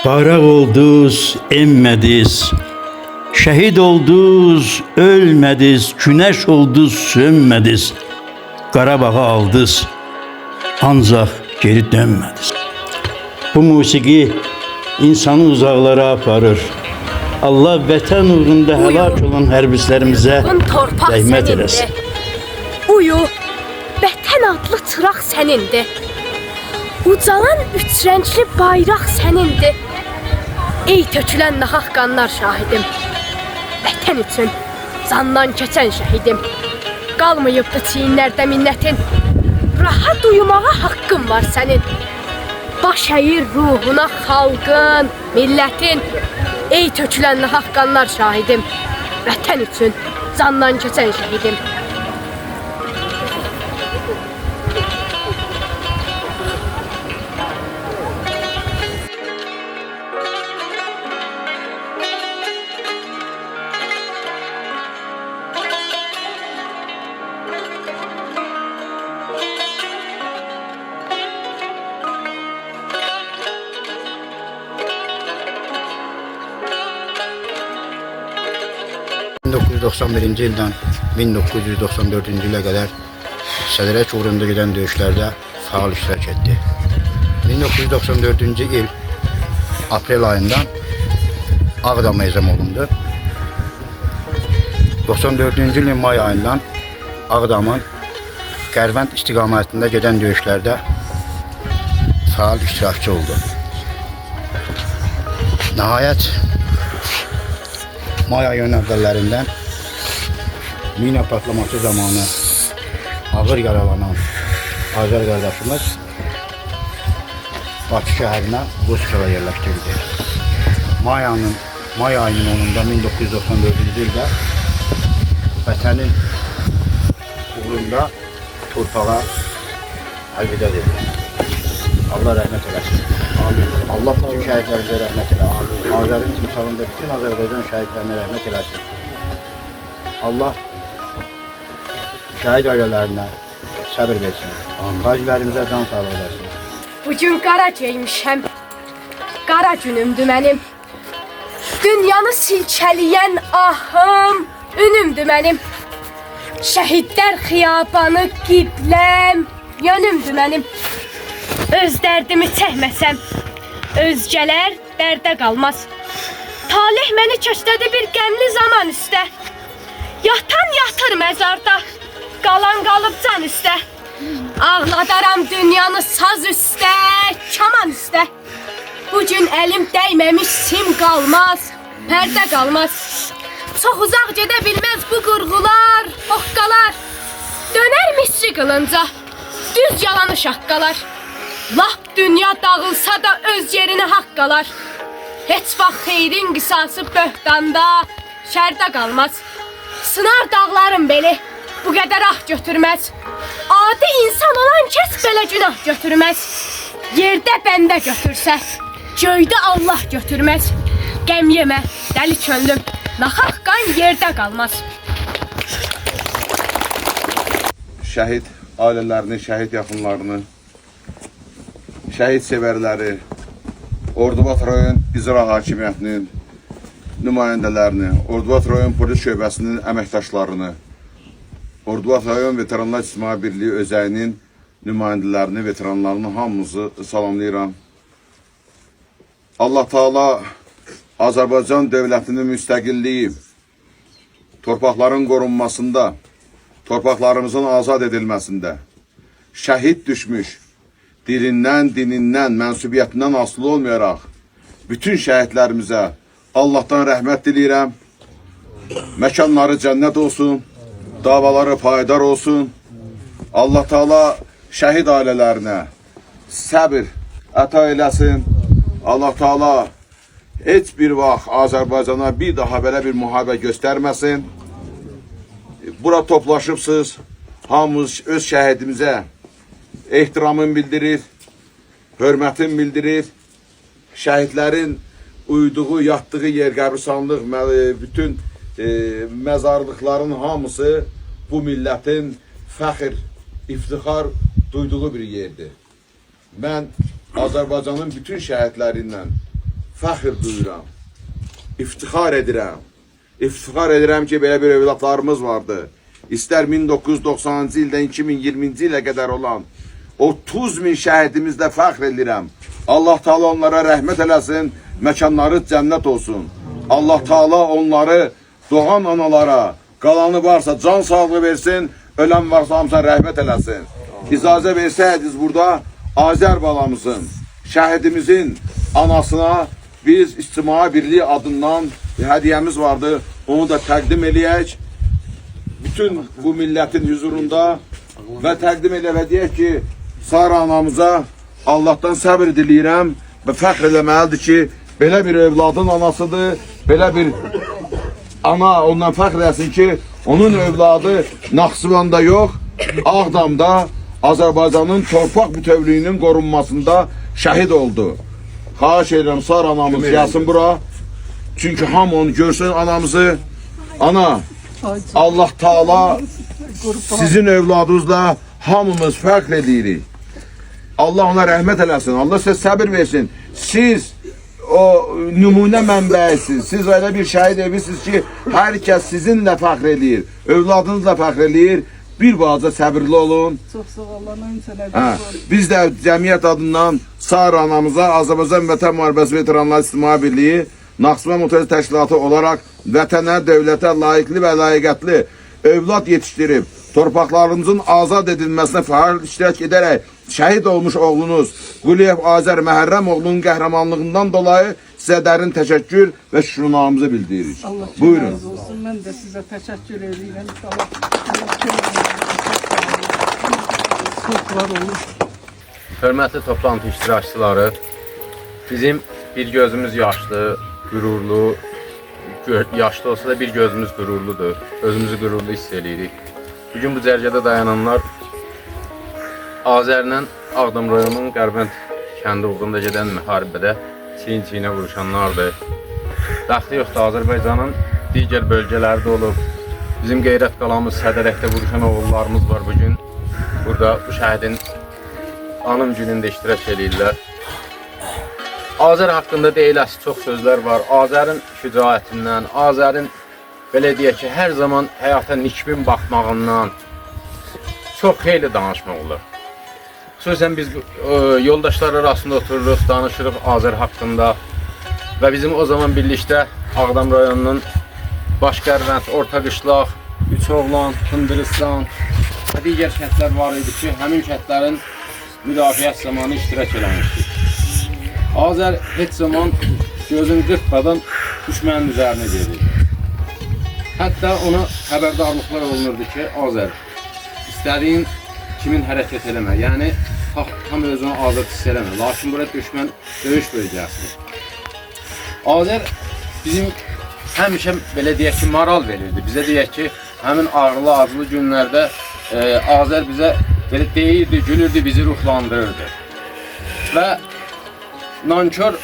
Bayraq olduz, emmediz. Şəhid olduz, ölmediz. Güneş olduz, sönmediz. Qarabağı aldız, ancaq geri dönmediz. Bu musiqi insanı uzaqlara aparır. Allah vətən uğrunda həlak olan hərbislərimizə rəhmət eləsin. Uyu, vətən adlı çıraq sənindir. Ucalan üç rəngli bayraq sənindir. Ey tökülən nahaq qanlar şahidim. Vətən üçün candan keçən şəhidim. Qalmayıbdı çiyinlərdə minnətin. Rahat uyumağa haqqın var sənin. Baş əyir ruhuna xalqın, millətin. Ey tökülən nahaq qanlar şahidim. Vətən üçün candan keçən şəhidim. 1991-ci ildən 1994-cü ilə qədər Sədrək uğrunda gedən döyüşlərdə faal iştirak etdi. 1994-cü il aprel ayından Ağdam ezam olundu. 94-cü ilin may ayından Ağdamın Qərvənd istiqamətində gedən döyüşlərdə faal iştirakçı oldu. Nəhayət may ayının əvvəllərindən mina patlaması zamanı ağır yaralanan Azər qardaşımız Bakı şəhərinə Ruskala yerləşdirildi. May ayının 10'unda 1994-cü ildə vətənin uğrunda torpağa əlvida dedi. Allah rəhmət eləsin. Allah bütün şəhidlərimizə rəhmət eləsin. Azərin timsalında bütün Azərbaycan şəhidlərinə rəhmət eləsin. Allah şəhid ailələrinə səbir versin. Qazilərimizə can sağlığı versin. Bugün qara geymişəm. Qara günümdür mənim. Dünyanı silkələyən ahım, ünümdür mənim. Şəhidlər xiyabanı qibləm, yönümdür mənim. Öz dərdimi çəkməsəm, özgələr dərdə qalmaz. Talih məni köçlədi bir qəmli zaman üstə. Yatan yatır məzarda, qalan qalıb can üstə. Ağladaram dünyanı saz üstə, kaman üstə. Bugün əlim dəyməmiş sim qalmaz, pərdə qalmaz. Çox uzaq gedə bilməz bu qurğular, hoqqalar. Dönər misri qılınca, düz yalanı şaqqalar. Lap dünya dağılsa da öz yerini haqq qalar. Heç vaxt xeyrin qisası böhtanda, şərdə qalmaz. Sınar dağların beli, bu qədər ah götürməz. Adi insan olan kəs belə günah götürməz. Yerdə bəndə götürsə, göydə Allah götürməz. Qəm yemə, dəli könlüm, naxaq qan yerdə qalmaz. Şəhid ailələrini, şəhid yaxınlarını, şəhid sevərləri, Ordubad rayon icra hakimiyyətinin nümayəndələrini, Ordubad rayon polis şöbəsinin əməkdaşlarını, Ordubad rayon Veteranlar İctimai Birliyi özəyinin nümayəndələrini, veteranlarını hamımızı salamlayıram. Allah Taala Azərbaycan dövlətinin müstəqilliyi, torpaqların qorunmasında, torpaqlarımızın azad edilməsində, şəhid düşmüş, dilindən, dinindən, mənsubiyyətindən asılı olmayaraq bütün şəhidlərimizə Allahdan rəhmət diləyirəm. Məkanları cənnət olsun, davaları payidar olsun. Allah Taala şəhid ailələrinə səbir əta eləsin. Allah Taala heç bir vaxt Azərbaycana bir daha belə bir müharibə göstərməsin. Bura toplaşıbsınız, hamımız öz şəhidimizə ehtiramın bildirir, hörmətin bildirir. Şəhidlərin uyuduğu, yatdığı yer, qəbristanlıq, bütün məzarlıqların hamısı bu millətin fəxr, iftixar duyduğu bir yerdir. Mən Azərbaycanın bütün şəhidlərindən fəxr duyuram. İftixar edirəm. İftixar edirəm ki, belə bir övladlarımız vardı. İstər 1990-cı ildən 2020-ci ilə qədər olan 30 min şəhidimizlə fəxr edirəm. Allah Taala onlara rəhmət eləsin, məkanları cənnət olsun. Allah Taala onları doğan analara, qalanı varsa can sağlığı versin, ölən varsa hamısına rəhmət eləsin. İcazə versəydiniz burada Azər balamızın, şəhidimizin anasına biz İctimai Birliyi adından bir hədiyəmiz vardı. Onu da təqdim eləyək. Bütün bu millətin huzurunda və təqdim elə və deyək ki, Sara anamıza Allahdan səbir diləyirəm və fəxr eləməlidir ki, belə bir övladın anasıdır, belə bir ana ondan fəxr eləsin ki, onun övladı Naxçıvanda yox, Ağdamda Azərbaycanın torpaq bütövlüyünün qorunmasında şəhid oldu. Xahiş edirəm, Sara anamız gəlsin bura. Çünki hamı onu görsün anamızı. Ana, Allah Taala sizin övladınızla hamımız fəxr edirik. Allah ona rəhmət eləsin, Allah sizə səbir versin. Siz o nümunə mənbəyisiniz. Siz elə bir şəhid evisiniz ki, hər kəs sizinlə fəxr edir, övladınızla fəxr edir. Bir balaca səbirli olun. Çox sağ olun. Biz də cəmiyyət adından Sara anamıza Azərbaycan Vətən Müharibəsi Veteranları İctimai Birliyi Naxçıvan Motor Təşkilatı olaraq vətənə, dövlətə layiqli və layiqətli övlad yetişdirib, torpaqlarımızın azad edilməsinə fəal iştirak edərək şəhid olmuş oğlunuz Quliyev Azər Məhərrəm oğlunun qəhrəmanlığından dolayı sizə dərin təşəkkür və şükranamızı bildiririk. Allah Buyurun. razı olsun. Mən də sizə təşəkkür edirəm. Çox var olun. Hörmətli toplantı iştirakçıları, bizim bir gözümüz yaşlı, qürurlu, yaşlı olsa da bir gözümüz qürurludur. Özümüzü qürurlu hiss edirik. Bugün bu cərgədə dayananlar Azərlə Ağdam rayonunun Qərbənd kəndi uğrunda gedən müharibədə çiyin-çiyinə vuruşanlardır. Dəxli yoxdur, Azərbaycanın digər bölgələrdə olub. Bizim qeyrət qalamız Sədərəkdə vuruşan oğullarımız var bugün. Burada bu şəhidin anım günündə iştirak edirlər. Azər haqqında deyiləsi çox sözlər var. Azərin şücaətindən, Azərin belə deyək ki, hər zaman həyata nikbin baxmağından çox xeyli danışmaq olur. Xüsusən biz yoldaşlar arasında otururuq, danışırıq Azər haqqında və bizim o zaman birlikdə Ağdam rayonunun Başqərvənd, Orta Qışlaq, Üçoğlan, Fındırıstan və digər kəndlər var idi ki, həmin kəndlərin müdafiəsi zamanı iştirak eləmişdik. Azər heç zaman gözünü qırpmadan düşmənin üzərinə gedir. Hətta ona xəbərdarlıqlar olunurdu ki, Azər, istədiyin kimin hərəkət eləmə, yəni tam özünü azad hiss eləmə. Lakin bura düşmən döyüş bölgəsidir. Azər bizim həmişə belə deyək ki, moral verirdi. Bizə deyək ki, həmin ağrılı, acılı günlərdə Azər bizə belə deyirdi, gülürdü, bizi ruhlandırırdı. Və nankör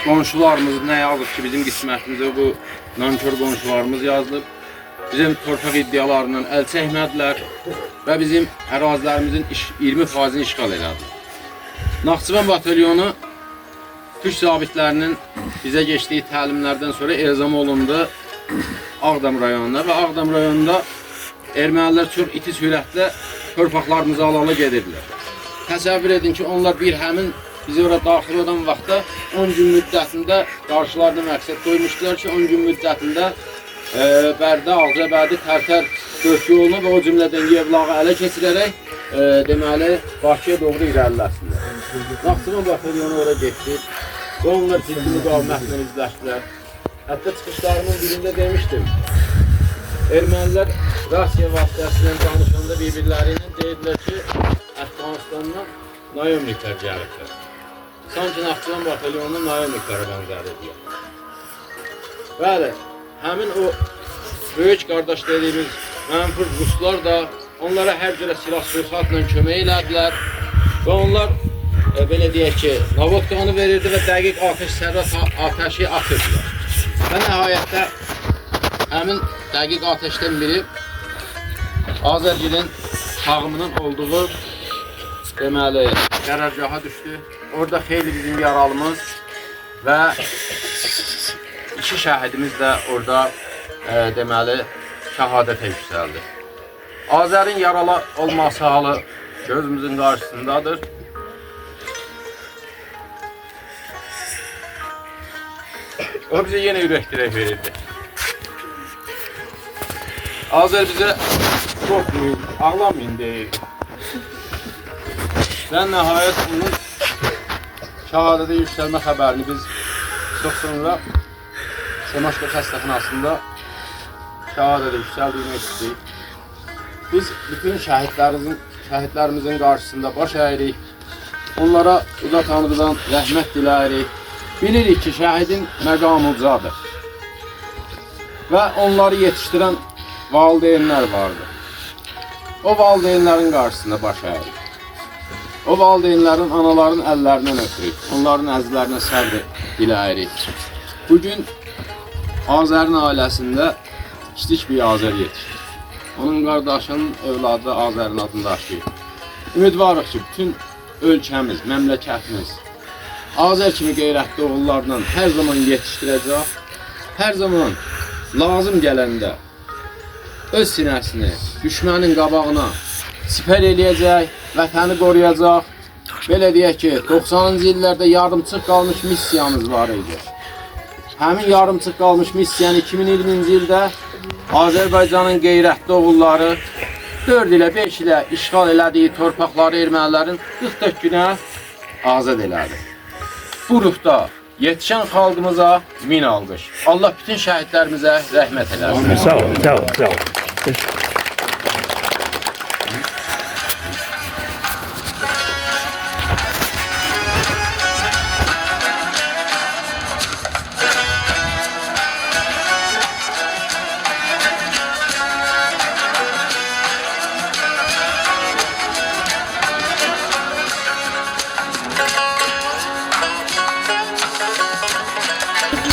qonşularımız nə yazıb ki, bizim qismətimizə bu nankör qonşularımız yazılıb. Bizim torpaq iddialarından əl çəkmədilər və bizim ərazilərimizin 20%-ni işğal elədi. Naxçıvan batalyonu Türk zabitlərinin bizə geçdiyi təlimlərdən sonra elzam olundu Ağdam rayonuna və Ağdam rayonunda ermənilər çox iti sürətlə torpaqlarımızı alalı gedirlər. Təsəvvür edin ki, onlar bir həmin bizi oraya daxil olan vaxtda 10 gün müddətində qarşılarına məqsəd qoymuşdular ki, 10 gün müddətində Bərdə, Ağcabədi, Tərtər dörd yolunu və o cümlədən Yevlağı ələ keçirərək deməli Bakıya doğru irəliləsinlər. Naxçıvan batalyonu oraya getdi və onlar ciddi müqavimətlə üzləşdilər. Hətta çıxışlarımın birində demişdim, ermənilər Rasiya vasitəsilə danışanda bir-birləri ilə deyirlər ki, Əfqanistandan nayomliklər gəliblər. Sanki Naxçıvan batalyonuna nayomliklərə bənzədirlər. Bəli, həmin o böyük qardaş dediyimiz mənfur Ruslar da onlara hər cürə silah-sursatla kömək elədilər və onlar belə deyək ki, navodkanı verirdi və dəqiq atəşi atırdılar. Və nəhayətdə həmin dəqiq atəşdən biri Azərgilin tağımının olduğu deməli qərargaha düşdü. Orada xeyli bizim yaralımız və İki şəhidimiz də orada deməli şəhadətə yüksəldi. Azərin yaralı olması halı gözümüzün qarşısındadır. O bize yine ürək dirək verirdi. Azər bizə qorxmayın, ağlamayın deyir. Və nəhayət onun şəhadətə yüksəlmə xəbərini biz çox sonra Semaşka xəstəxanasında şəhadətə yüksəldiyini etdik. Biz bütün şəhidlərimizin qarşısında baş əyirik. Onlara uca Tanrıdan rəhmət diləyirik. Bilirik ki, şəhidin məqamı ucadır. Və onları yetişdirən valideynlər vardır. O valideynlərin qarşısında baş əyirik. O valideynlərin, anaların əllərindən öpürük. Onların əzizlərinə səbr diləyirik. Bugün Azərin ailəsində kiçik bir Azər yetişir. Onun qardaşının övladı Azərin adını daşıyır. Ümidvarıq ki, bütün ölkəmiz, məmləkətimiz Azər kimi qeyrətli oğullarla hər zaman yetişdirəcək. Hər zaman lazım gələndə öz sinəsini düşmənin qabağına sipər eləyəcək, vətəni qoruyacaq. Belə deyək ki, 90-cı illərdə yarımçıq qalmış missiyamız var idi. Həmin yarımçıq qalmış missiyanı 2020-ci ildə Azərbaycanın qeyrətli oğulları 4 ilə 5 ilə işğal elədiyi torpaqları ermənilərin 44 günə azad elədi. Bu ruhda yetişən xalqımıza min alqış. Allah bütün şəhidlərimizə rəhmət eləsin. Sağ ol, sağ ol, sağ ol.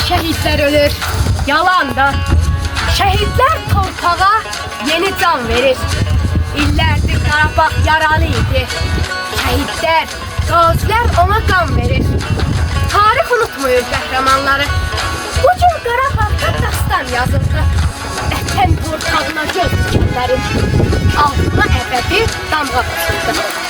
Şehitler ölür, yalan da. Şehitler torpağa yeni can verir. İllerdir Qarabağ yaralı idi. Şehitler, gaziler ona kan verir. Tarih unutmuyor qəhrəmanları. Bugün Qarabağda dastan yazıldı. Vətən torpağına göz dikənlərin altına əbədi damğa basıldı.